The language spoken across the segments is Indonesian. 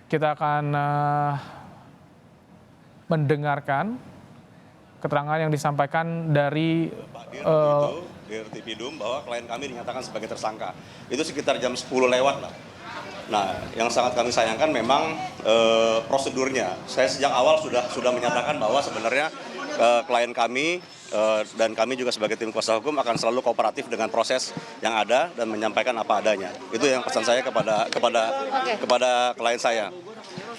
kita akan mendengarkan keterangan yang disampaikan dari Dirtipidum bahwa klien kami dinyatakan sebagai tersangka. Itu sekitar jam 10 lewat lah. Nah, yang sangat kami sayangkan memang prosedurnya. Saya sejak awal sudah menyatakan bahwa sebenarnya klien kami dan kami juga sebagai tim kuasa hukum akan selalu kooperatif dengan proses yang ada dan menyampaikan apa adanya. Itu yang pesan saya kepada klien saya.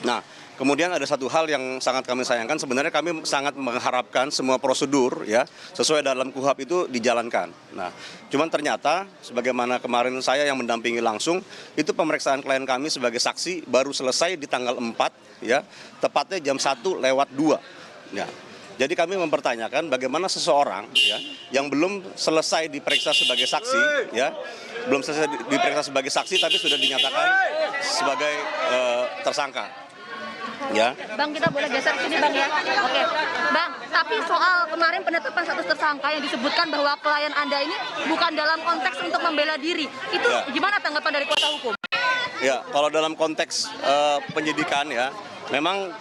Nah, kemudian ada satu hal yang sangat kami sayangkan, sebenarnya kami sangat mengharapkan semua prosedur ya sesuai dalam KUHP itu dijalankan. Nah, cuman ternyata sebagaimana kemarin saya yang mendampingi langsung, itu pemeriksaan klien kami sebagai saksi baru selesai di tanggal 4 ya, tepatnya jam 1:02. Ya. Jadi kami mempertanyakan bagaimana seseorang ya yang belum selesai diperiksa sebagai saksi ya, belum selesai diperiksa sebagai saksi tapi sudah dinyatakan sebagai tersangka. Ya. Bang, kita boleh geser sini Bang ya. Oke. Bang, tapi soal kemarin penetapan status tersangka yang disebutkan bahwa klien Anda ini bukan dalam konteks untuk membela diri. Itu gimana tanggapan dari kuasa hukum? Ya, kalau dalam konteks penyidikan ya, memang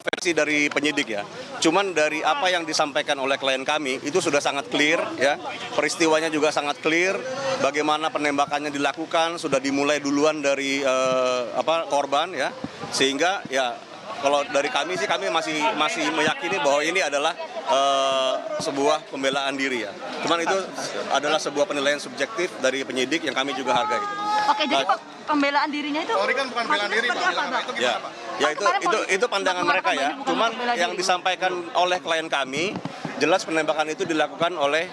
versi dari penyidik ya. Cuman dari apa yang disampaikan oleh klien kami itu sudah sangat clear ya. Peristiwanya juga sangat clear. Bagaimana penembakannya dilakukan sudah dimulai duluan dari korban ya. Sehingga ya kalau dari kami sih kami masih meyakini bahwa ini adalah sebuah pembelaan diri ya. Cuman itu adalah sebuah penilaian subjektif dari penyidik yang kami juga hargai. Oke, jadi pembelaan dirinya itu Sorry kan bukan pembelaan diri, Pak. Itu gimana, Pak? Ya itu pandangan mereka ya. Cuman yang disampaikan oleh klien kami jelas penembakan itu dilakukan oleh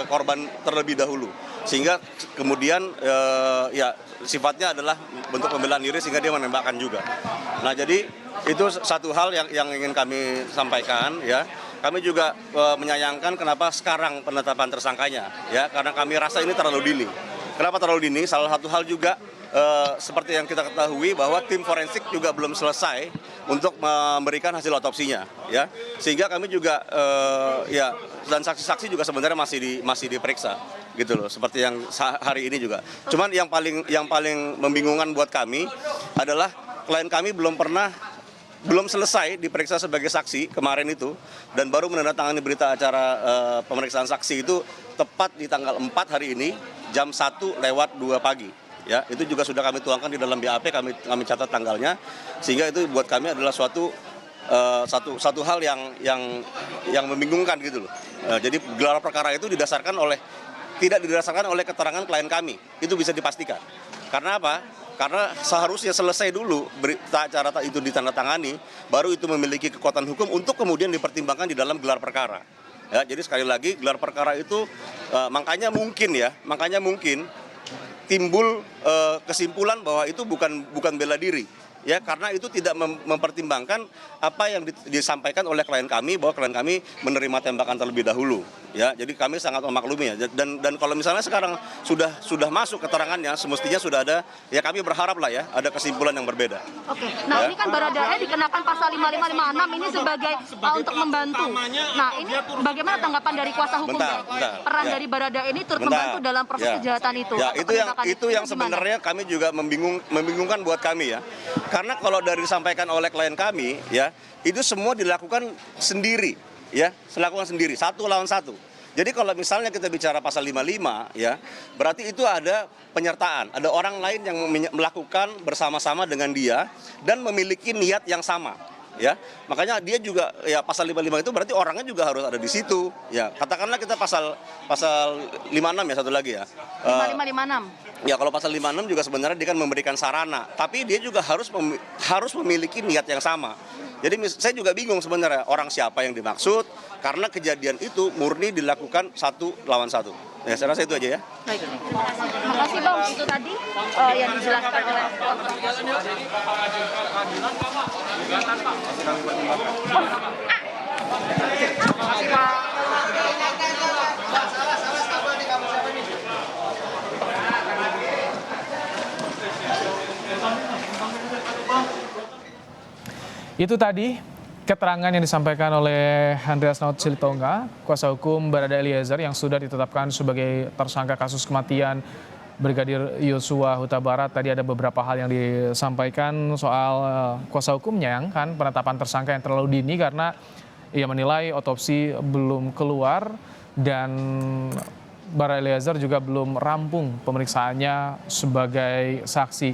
korban terlebih dahulu. Sehingga kemudian ya sifatnya adalah bentuk pembelaan diri sehingga dia menembakkan juga. Nah, jadi itu satu hal yang ingin kami sampaikan ya. Kami juga menyayangkan kenapa sekarang penetapan tersangkanya ya, karena kami rasa ini terlalu dini. Kenapa terlalu dini? Salah satu hal juga seperti yang kita ketahui bahwa tim forensik juga belum selesai untuk memberikan hasil otopsinya ya. Sehingga kami juga ya dan saksi-saksi juga sebenarnya masih diperiksa gitu loh, seperti yang hari ini juga. Cuman yang paling membingungkan buat kami adalah klien kami belum selesai diperiksa sebagai saksi kemarin itu dan baru menandatangani berita acara pemeriksaan saksi itu tepat di tanggal 4 hari ini jam 1:02 pagi. Ya, itu juga sudah kami tuangkan di dalam BAP, kami catat tanggalnya, sehingga itu buat kami adalah satu hal yang membingungkan gitu loh. Jadi gelar perkara itu tidak didasarkan oleh keterangan klien kami, itu bisa dipastikan. Karena apa? Karena seharusnya selesai dulu berita acara itu ditandatangani, baru itu memiliki kekuatan hukum untuk kemudian dipertimbangkan di dalam gelar perkara. Ya, jadi sekali lagi gelar perkara itu makanya mungkin timbul kesimpulan bahwa itu bukan bela diri ya, karena itu tidak mempertimbangkan apa yang disampaikan oleh klien kami bahwa klien kami menerima tembakan terlebih dahulu ya. Jadi kami sangat memaklumi ya, dan kalau misalnya sekarang sudah masuk keterangannya semestinya sudah ada ya, kami berharap lah ya ada kesimpulan yang berbeda. Oke. Nah, ini kan Baradae dikenakan pasal 5556 ini sebagai untuk membantu. Nah, ini bagaimana tanggapan dari kuasa hukum? Peran dari Baradae ini turut membantu dalam proses kejahatan itu. Ya, itu yang sebenarnya kami juga membingungkan buat kami ya. Karena kalau dari disampaikan oleh klien kami ya, itu semua dilakukan sendiri ya, satu lawan satu. Jadi kalau misalnya kita bicara pasal 55 ya, berarti itu ada penyertaan, ada orang lain yang melakukan bersama-sama dengan dia dan memiliki niat yang sama. Ya, makanya dia juga ya pasal 55 itu berarti orangnya juga harus ada di situ. Ya, katakanlah kita pasal 56 ya, satu lagi ya. 5556. Ya, kalau pasal 56 juga sebenarnya dia kan memberikan sarana, tapi dia juga harus memiliki niat yang sama. Jadi saya juga bingung sebenarnya orang siapa yang dimaksud, karena kejadian itu murni dilakukan satu lawan satu. Ya, saya rasa itu aja ya. Baik. Terima kasih Bang, itu tadi yang dijelaskan oleh Itu tadi keterangan yang disampaikan oleh Andreas Naut Silitonga, kuasa hukum Baradae Eliezer yang sudah ditetapkan sebagai tersangka kasus kematian Brigadir Yosua Huta Barat. Tadi ada beberapa hal yang disampaikan soal kuasa hukumnya yang kan penetapan tersangka yang terlalu dini karena ia menilai otopsi belum keluar dan Bara Eliezer juga belum rampung pemeriksaannya sebagai saksi.